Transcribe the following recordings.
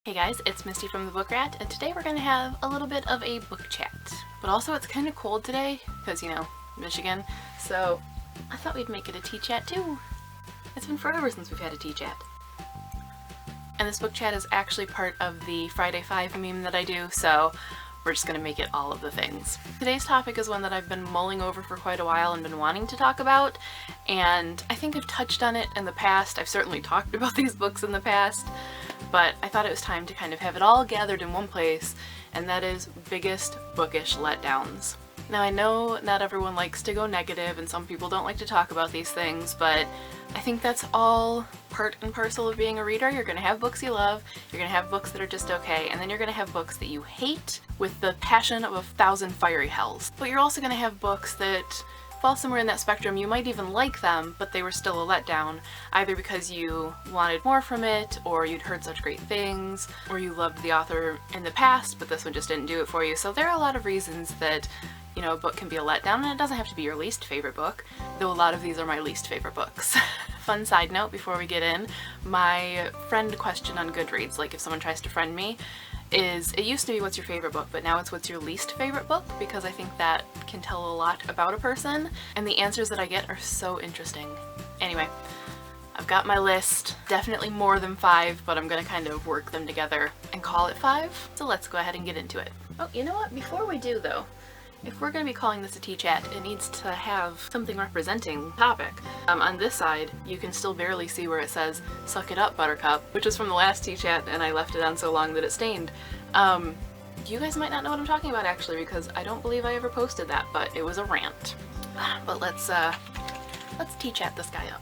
Hey guys, it's Misty from the Book Rat, and today we're going to have a little bit of a book chat. But also it's kind of cold today, because, you know, Michigan, so I thought we'd make it a tea chat too. It's been forever since we've had a tea chat. And this book chat is actually part of the Friday 5 meme that I do, so we're just going to make it all of the things. Today's topic is one that I've been mulling over for quite a while and been wanting to talk about, and I think I've touched on it in the past. I've certainly talked about these books in the past, but I thought it was time to kind of have it all gathered in one place, and that is biggest bookish letdowns. Now I know not everyone likes to go negative and some people don't like to talk about these things, but I think that's all part and parcel of being a reader. You're going to have books you love, you're going to have books that are just okay, and then you're going to have books that you hate with the passion of 1,000 fiery hells. But you're also going to have books that fall somewhere in that spectrum. You might even like them, but they were still a letdown, either because you wanted more from it, or you'd heard such great things, or you loved the author in the past, but this one just didn't do it for you. So there are a lot of reasons that, you know, a book can be a letdown, and it doesn't have to be your least favorite book, though a lot of these are my least favorite books. Fun side note before we get in, my friend question on Goodreads, like if someone tries to friend me, is it used to be what's your favorite book, but now it's what's your least favorite book, because I think that can tell a lot about a person, and the answers that I get are so interesting. Anyway, I've got my list, definitely more than 5, but I'm gonna kind of work them together and call it 5, so let's go ahead and get into it. Oh, you know what, before we do though, if we're going to be calling this a tea chat, it needs to have something representing the topic. On this side, you can still barely see where it says, "Suck it up, Buttercup," which is from the last tea chat, and I left it on so long that it stained. You guys might not know what I'm talking about actually, because I don't believe I ever posted that, but it was a rant. But let's tea chat this guy up.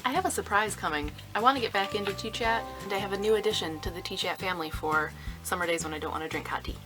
I have a surprise coming. I want to get back into tea chat, and I have a new addition to the tea chat family for summer days when I don't want to drink hot tea.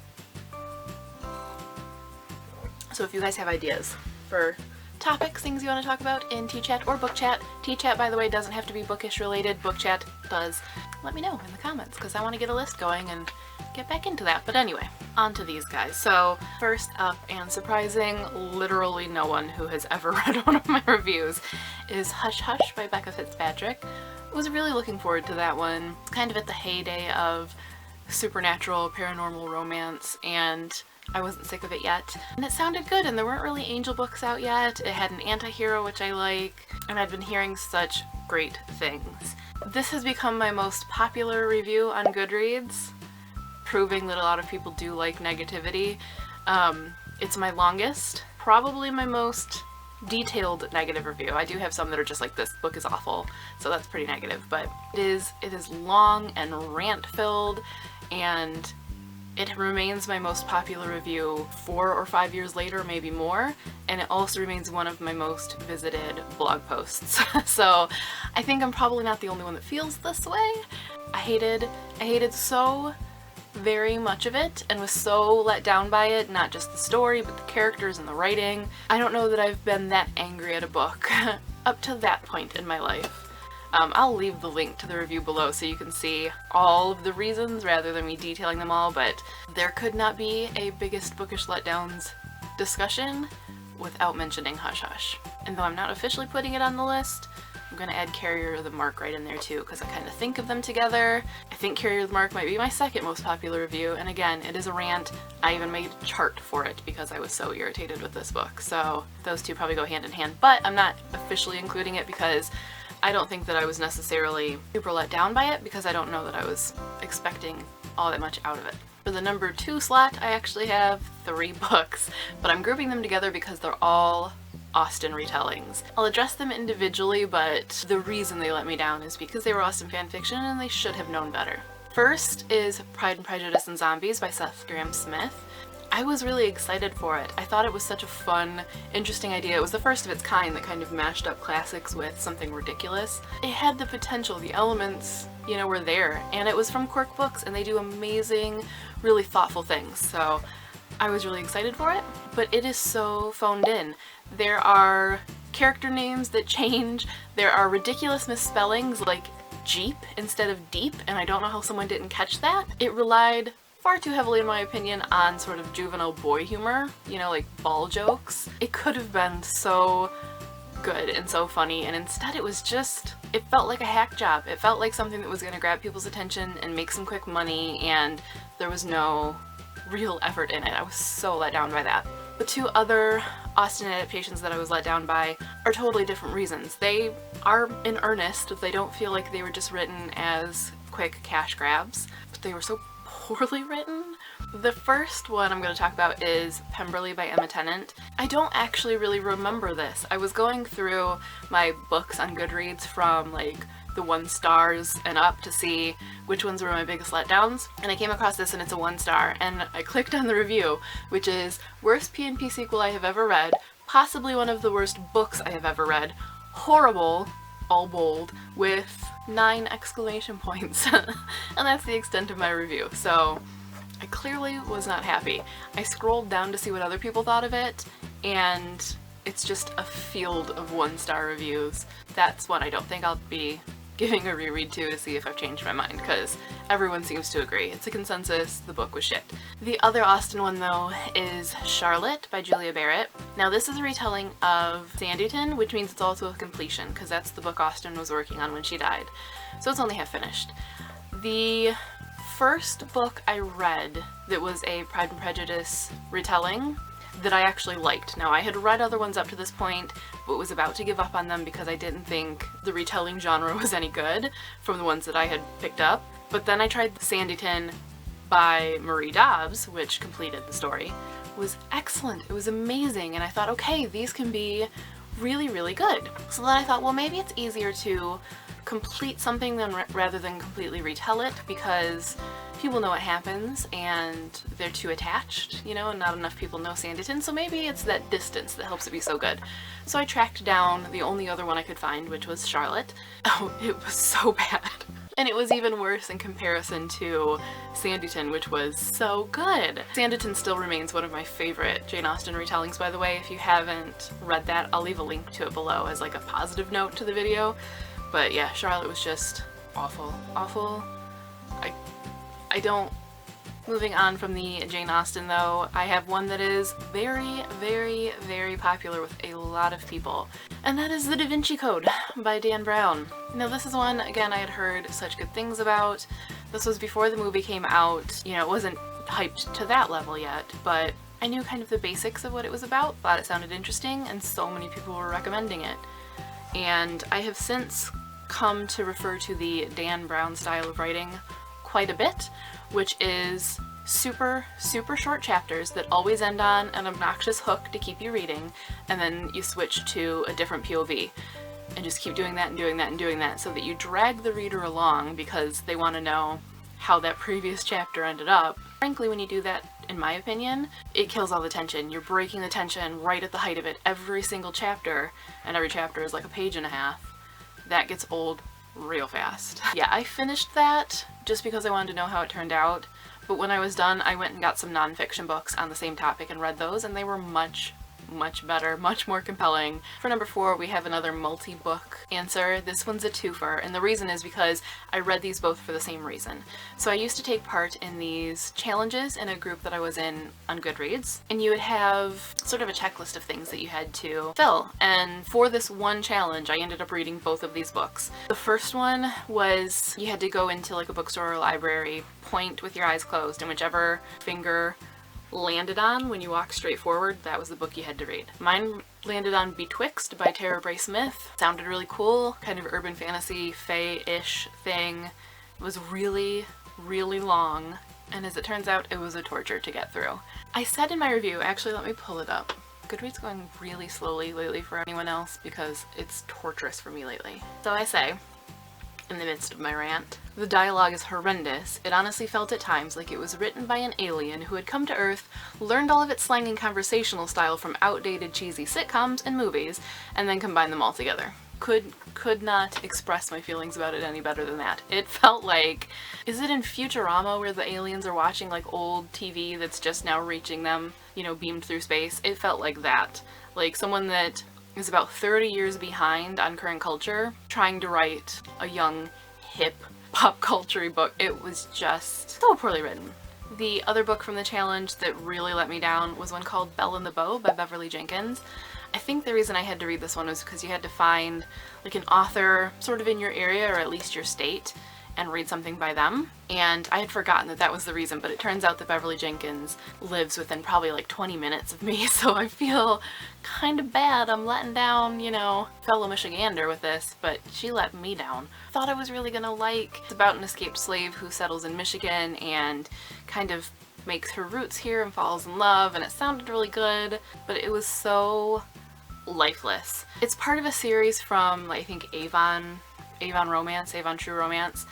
So if you guys have ideas for topics, things you want to talk about in tea chat or book chat, tea chat by the way doesn't have to be bookish related, book chat does, let me know in the comments because I want to get a list going and get back into that. But anyway, on to these guys. So first up, and surprising literally no one who has ever read one of my reviews, is Hush Hush by Becca Fitzpatrick. I was really looking forward to that one. Kind of at the heyday of supernatural, paranormal romance, and I wasn't sick of it yet. And it sounded good, and there weren't really angel books out yet. It had an anti-hero, which I like, and I'd been hearing such great things. This has become my most popular review on Goodreads, proving that a lot of people do like negativity. It's my longest, probably my most detailed negative review. I do have some that are just like, this book is awful, so that's pretty negative, but it is long and rant filled, and it remains my most popular review 4 or 5 years later, maybe more, and it also remains one of my most visited blog posts. So I think I'm probably not the only one that feels this way. I hated so very much of it and was so let down by it, not just the story but the characters and the writing. I don't know that I've been that angry at a book up to that point in my life. I'll leave the link to the review below so you can see all of the reasons rather than me detailing them all, but there could not be a biggest bookish letdowns discussion without mentioning Hush Hush. And though I'm not officially putting it on the list, I'm gonna add Carrier of the Mark right in there too, because I kind of think of them together. I think Carrier of the Mark might be my second most popular review, and again, it is a rant. I even made a chart for it because I was so irritated with this book, so those two probably go hand in hand, but I'm not officially including it because I don't think that I was necessarily super let down by it, because I don't know that I was expecting all that much out of it. For the number 2 slot, I actually have 3 books, but I'm grouping them together because they're all Austen retellings. I'll address them individually, but the reason they let me down is because they were Austen fanfiction and they should have known better. First is Pride and Prejudice and Zombies by Seth Graham-Smith. I was really excited for it. I thought it was such a fun, interesting idea. It was the first of its kind that kind of mashed up classics with something ridiculous. It had the potential, the elements, you know, were there, and it was from Quirk Books, and they do amazing, really thoughtful things, so I was really excited for it, but it is so phoned in. There are character names that change, there are ridiculous misspellings like Jeep instead of deep, and I don't know how someone didn't catch that. It relied far too heavily, in my opinion, on sort of juvenile boy humor, you know, like ball jokes. It could have been so good and so funny, and instead it was just, it felt like a hack job. It felt like something that was going to grab people's attention and make some quick money, and there was no real effort in it. I was so let down by that. The two other Austen adaptations that I was let down by are totally different reasons. They are in earnest. They don't feel like they were just written as quick cash grabs, but they were so poorly written. The first one I'm going to talk about is Pemberley by Emma Tennant. I don't actually really remember this. I was going through my books on Goodreads from like the 1 stars and up to see which ones were my biggest letdowns, and I came across this and it's a 1 star, and I clicked on the review, which is worst P&P sequel I have ever read, possibly one of the worst books I have ever read, horrible, all bold, with 9 exclamation points. And that's the extent of my review, so I clearly was not happy. I scrolled down to see what other people thought of it, and it's just a field of 1-star reviews. That's one I don't think I'll be giving a reread to see if I've changed my mind, because everyone seems to agree. It's a consensus, the book was shit. The other Austen one though is Charlotte by Julia Barrett. Now this is a retelling of Sanditon, which means it's also a completion, because that's the book Austen was working on when she died. So it's only half finished. The first book I read that was a Pride and Prejudice retelling that I actually liked. Now I had read other ones up to this point, but was about to give up on them because I didn't think the retelling genre was any good from the ones that I had picked up. But then I tried Sanditon by Marie Dobbs, which completed the story. It was excellent, it was amazing, and I thought, okay, these can be really, really good. So then I thought, well, maybe it's easier to complete something rather than completely retell it, because people know what happens and they're too attached, you know, and not enough people know Sanditon, so maybe it's that distance that helps it be so good. So I tracked down the only other one I could find, which was Charlotte. Oh, it was so bad. And it was even worse in comparison to Sanditon, which was so good. Sanditon still remains one of my favorite Jane Austen retellings, by the way. If you haven't read that, I'll leave a link to it below as like a positive note to the video. But yeah, Charlotte was just awful. Awful. I don't... Moving on from the Jane Austen though, I have one that is very, very, very popular with a lot of people, and that is The Da Vinci Code by Dan Brown. Now this is one, again, I had heard such good things about. This was before the movie came out. You know, it wasn't hyped to that level yet, but I knew kind of the basics of what it was about, thought it sounded interesting, and so many people were recommending it. And I have since come to refer to the Dan Brown style of writing quite a bit, which is super, super short chapters that always end on an obnoxious hook to keep you reading, and then you switch to a different POV. And just keep doing that and doing that and doing that, so that you drag the reader along because they want to know how that previous chapter ended up. Frankly, when you do that, in my opinion, it kills all the tension. You're breaking the tension right at the height of it every single chapter, and every chapter is like a page and a half. That gets old real fast. Yeah, I finished that just because I wanted to know how it turned out, but when I was done, I went and got some nonfiction books on the same topic and read those, and they were much better, much more compelling. For number 4, we have another multi-book answer. This one's a twofer, and the reason is because I read these both for the same reason. So I used to take part in these challenges in a group that I was in on Goodreads, and you would have sort of a checklist of things that you had to fill, and for this one challenge I ended up reading both of these books. The first one was you had to go into like a bookstore or library, point with your eyes closed, and whichever finger landed on when you walk straight forward, that was the book you had to read. Mine landed on Betwixt by Tara Bray-Smith. Sounded really cool, kind of urban fantasy, fae-ish thing. It was really, really long, and as it turns out, it was a torture to get through. I said in my review, actually let me pull it up. Goodreads going really slowly lately for anyone else because it's torturous for me lately. So I say, in the midst of my rant, the dialogue is horrendous. It honestly felt at times like it was written by an alien who had come to Earth, learned all of its slang and conversational style from outdated cheesy sitcoms and movies, and then combined them all together. Could not express my feelings about it any better than that. It felt like, is it in Futurama where the aliens are watching like old TV that's just now reaching them, you know, beamed through space? It felt like that. Like someone that is about 30 years behind on current culture, trying to write a young, hip, pop culture book. It was just so poorly written. The other book from the challenge that really let me down was one called Belle and the Bow by Beverly Jenkins. I think the reason I had to read this one was because you had to find like an author sort of in your area or at least your state and read something by them. And I had forgotten that that was the reason, but it turns out that Beverly Jenkins lives within probably like 20 minutes of me, so I feel kind of bad. I'm letting down, you know, fellow Michigander with this, but she let me down. Thought I was really gonna like. It's about an escaped slave who settles in Michigan and kind of makes her roots here and falls in love, and it sounded really good, but it was so lifeless. It's part of a series from, I think, Avon True Romance,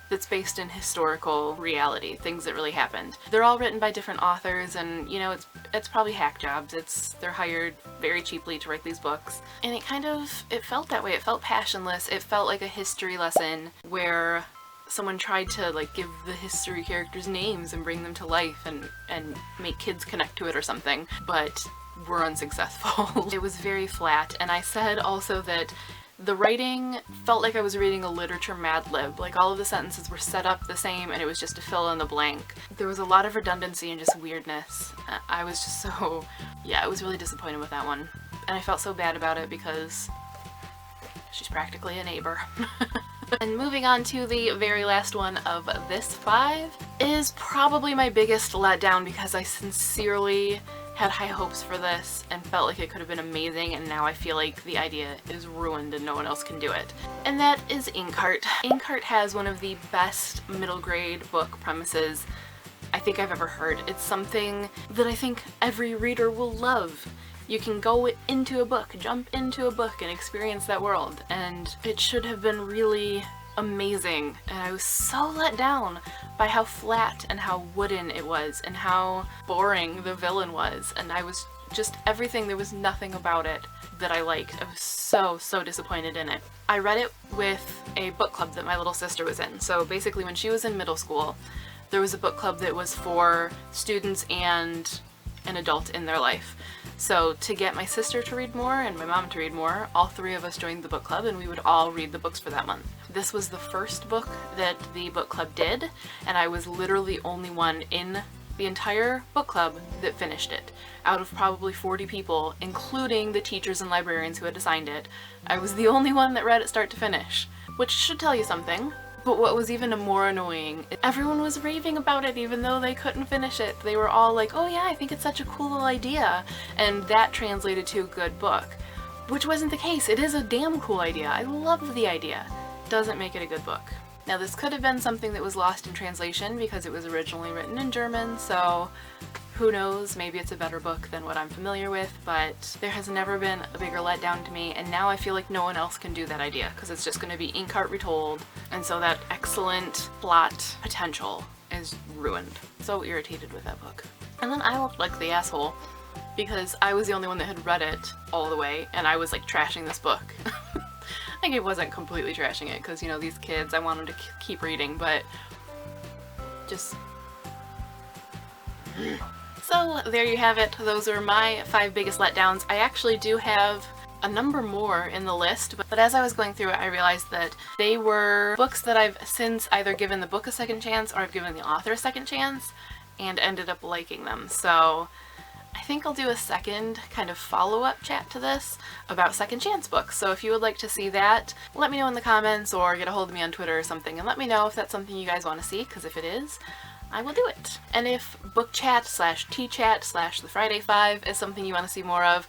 that's based in historical reality, things that really happened. They're all written by different authors, and you know, it's probably hack jobs. They're hired very cheaply to write these books. And it felt that way. It felt passionless. It felt like a history lesson where someone tried to like give the history characters names and bring them to life and make kids connect to it or something, but were unsuccessful. It was very flat, and I said also that the writing felt like I was reading a literature Mad Lib. Like all of the sentences were set up the same and it was just to fill in the blank. There was a lot of redundancy and just weirdness. I was just so, yeah, I was really disappointed with that one. And I felt so bad about it because she's practically a neighbor. And moving on to the very last one of this 5 is probably my biggest letdown because I sincerely had high hopes for this and felt like it could have been amazing, and now I feel like the idea is ruined and no one else can do it. And that is Inkheart. Inkheart has one of the best middle grade book premises I think I've ever heard. It's something that I think every reader will love. You can go into a book, jump into a book and experience that world, and it should have been really amazing, and I was so let down by how flat and how wooden it was and how boring the villain was, and I was just everything. There was nothing about it that I liked. I was so disappointed in it. I read it with a book club that my little sister was in. So basically when she was in middle school, there was a book club that was for students and an adult in their life. So to get my sister to read more and my mom to read more, all 3 of us joined the book club and we would all read the books for that month. This was the first book that the book club did, and I was literally the only one in the entire book club that finished it. Out of probably 40 people, including the teachers and librarians who had assigned it, I was the only one that read it start to finish, which should tell you something. But what was even more annoying, everyone was raving about it even though they couldn't finish it. They were all like, oh yeah, I think it's such a cool idea. And that translated to good book, which wasn't the case. It is a damn cool idea. I love the idea. Doesn't make it a good book. Now this could have been something that was lost in translation because it was originally written in German, so who knows, maybe it's a better book than what I'm familiar with, but there has never been a bigger letdown to me, and now I feel like no one else can do that idea because it's just going to be Inkheart retold, and so that excellent plot potential is ruined. So irritated with that book. And then I looked like the asshole because I was the only one that had read it all the way, and I was like trashing this book. I think it wasn't completely trashing it because, you know, these kids, I want them to keep reading, but just... So there you have it. Those are my 5 biggest letdowns. I actually do have a number more in the list, but as I was going through it, I realized that they were books that I've since either given the book a second chance or I've given the author a second chance and ended up liking them. So I think I'll do a second kind of follow-up chat to this about second chance books. So if you would like to see that, let me know in the comments or get a hold of me on Twitter or something and let me know if that's something you guys want to see, because if it is, I will do it. And if book chat / tea chat / the Friday 5 is something you want to see more of,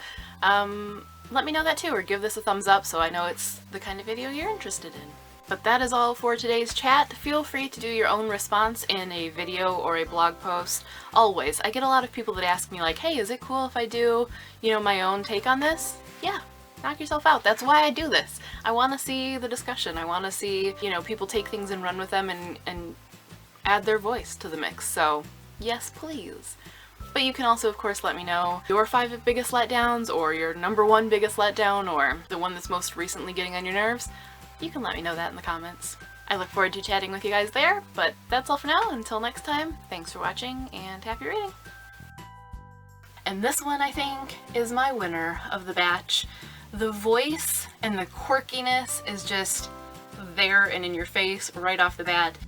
let me know that too, or give this a thumbs up so I know it's the kind of video you're interested in. But that is all for today's chat. Feel free to do your own response in a video or a blog post. Always. I get a lot of people that ask me like, hey, is it cool if I do, you know, my own take on this? Yeah. Knock yourself out. That's why I do this. I want to see the discussion. I want to see, you know, people take things and run with them and add their voice to the mix. So yes, please. But you can also, of course, let me know your 5 biggest letdowns or your #1 biggest letdown or the one that's most recently getting on your nerves. You can let me know that in the comments. I look forward to chatting with you guys there, but that's all for now. Until next time, thanks for watching and happy reading. And this one, I think, is my winner of the batch. The voice and the quirkiness is just there and in your face right off the bat.